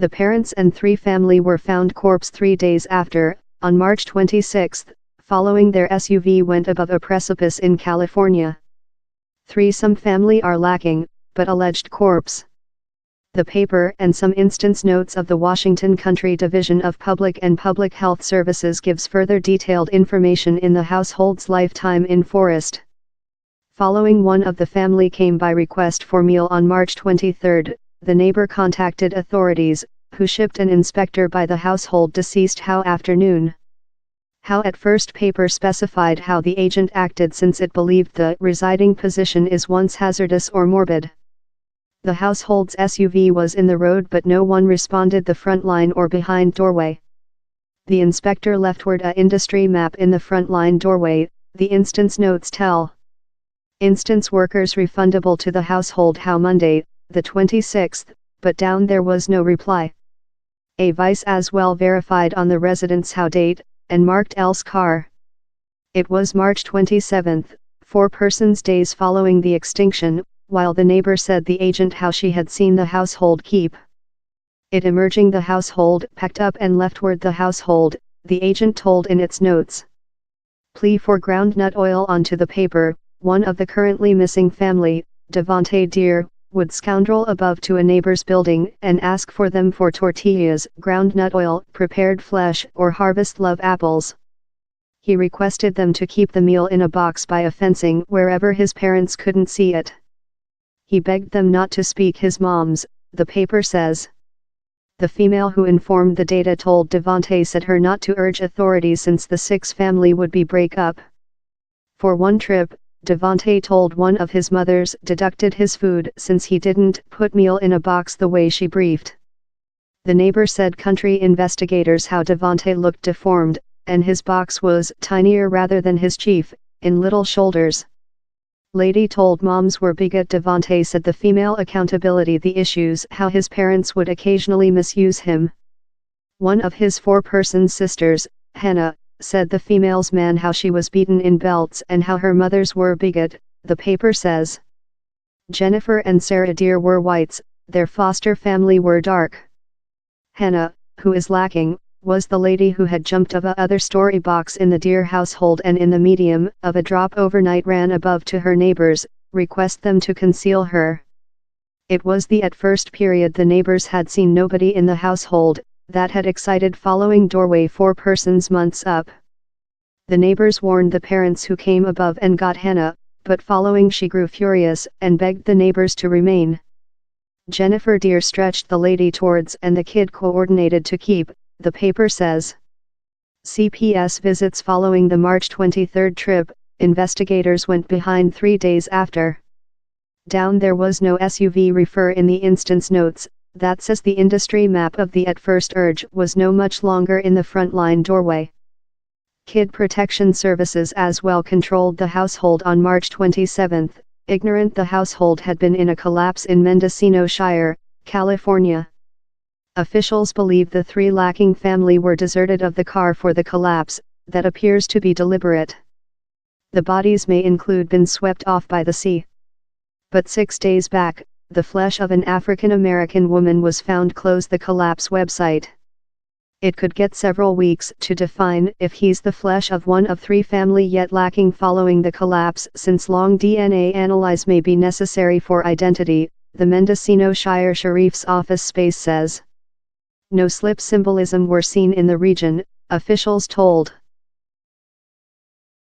The parents and 3 family were found corpse 3 days after, on March 26, following their SUV went above a precipice in California. 3 some family are lacking, but alleged corpse. The paper and some instance notes of the Washington Country Division of Public and Public Health Services gives further detailed information in the household's lifetime in Forest. Following one of the family came by request for meal on March 23, the neighbor contacted authorities, who shipped an inspector by the household deceased how afternoon. How at first paper specified how the agent acted since it believed the residing position is once hazardous or morbid. The household's SUV was in the road but no one responded the front line or behind doorway. The inspector leftward a industry map in the front line doorway, the instance notes tell. Instance workers refundable to the household how Monday, the 26th, but down there was no reply. A vice as well verified on the residence how date, and marked else car. It was March 27, 4 persons days following the extinction, while the neighbor said the agent how she had seen the household keep it emerging the household packed up and leftward the household, the agent told in its notes. Plea for groundnut oil onto the paper, one of the currently missing family, Devontae Deere, would scoundrel above to a neighbor's building and ask for them for tortillas, groundnut oil, prepared flesh, or harvest love apples. He requested them to keep the meal in a box by a fencing wherever his parents couldn't see it. He begged them not to speak his moms, the paper says. The female who informed the data told Devontae said her not to urge authorities since the 6 family would be break up. For one trip, Devontae told one of his mothers deducted his food since he didn't put meal in a box the way she briefed. The neighbor said country investigators how Devontae looked deformed, and his box was tinier rather than his chief, in little shoulders. Lady told moms were bigot. Devontae said the female accountability the issues how his parents would occasionally misuse him. One of his 4-person sisters, Hannah, said the female's man how she was beaten in belts and how her mothers were bigot, the paper says. Jennifer and Sarah Deere were whites, their foster family were dark. Hannah, who is lacking, was the lady who had jumped of a other story box in the Deere household and in the medium of a drop overnight ran above to her neighbors, request them to conceal her. It was the at first period the neighbors had seen nobody in the household, that had excited following doorway 4 persons months up. The neighbors warned the parents who came above and got Hannah, but following she grew furious and begged the neighbors to remain. Jennifer Deere stretched the lady towards and the kid coordinated to keep, the paper says. CPS visits following the March 23 trip, investigators went behind 3 days after. Down there was no SUV refer in the instance notes, that says the industry map of the at first urge was no much longer in the front line doorway. Kid Protection Services as well controlled the household on March 27, ignorant the household had been in a collapse in Mendocino Shire, California. Officials believe the 3 lacking family were deserted of the car for the collapse, that appears to be deliberate. The bodies may include been swept off by the sea. But 6 days back, the flesh of an African American woman was found. Close the collapse website. It could get several weeks to define if he's the flesh of one of 3 family yet lacking following the collapse since long DNA analysis may be necessary for identity, the Mendocino Shire Sheriff's Office space says. No slip symbolism were seen in the region, officials told.